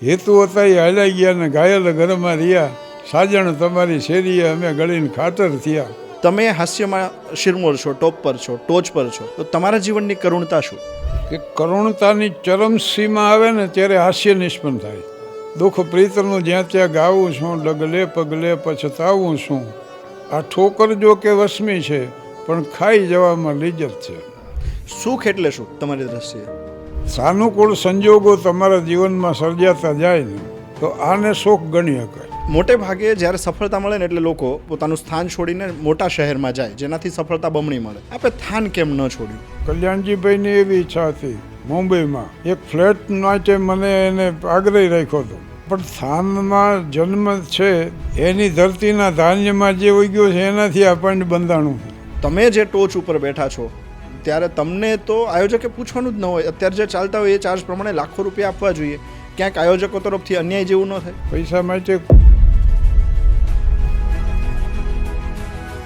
હેતુ હતા એ હાલ્યા ગયા ને ઘાયલ ઘરમાં રહ્યા, સાજણ તમારી શેરીએ અમે ગળીને ખાતર થયા. તમે હાસ્યમાં શિરમોર છો, ટોપ પર છો, ટોચ પર છો, તો તમારા જીવનની કરુણતા શું? કે કરુણતાની ચરમ સીમા આવે ને ત્યારે હાસ્ય નિષ્પન્ન થાય. દુઃખ પ્રીતનું જ્યાં ત્યાં ગાવું છું, ડગલે પગલે પછતાવું છું. આ ઠોકર જો કે વસમી છે, પણ ખાઈ જવામાં લિજ્જત છે. સુખ એટલે શું તમારી દ્રષ્ટિએ? સાનુકૂળ સંજોગો તમારા જીવનમાં સર્જાતા જાય ને તો આને સુખ ગણી શકાય. મોટે ભાગે જ્યારે સફળતા મળે ને એટલે લોકો પોતાનું સ્થાન છોડીને મોટા શહેરમાં જાય, જેનાથી સફળતા બમણી મળે. આપણે સ્થાન કેમ ન છોડ્યું? કલ્યાણજીભાઈની એવી ઈચ્છા હતી મુંબઈમાં એક ફ્લેટ માટે મને એને આગ્રહી રાખ્યો હતો, પણ સ્થાનમાં જન્મ છે એની ધરતીના ધાન્યમાં જે ઉગ્યો છે એનાથી આપણને બંધાણું. તમે જે ટોચ ઉપર બેઠા છો ત્યારે તમને તો આયોજકે પૂછવાનું જ ન હોય. અત્યારે જે ચાલતા હોય એ ચાર્જ પ્રમાણે લાખો રૂપિયા આપવા જોઈએ. ક્યાંક આયોજકો તરફથી અન્યાય જેવું ન થાય? પૈસા માટે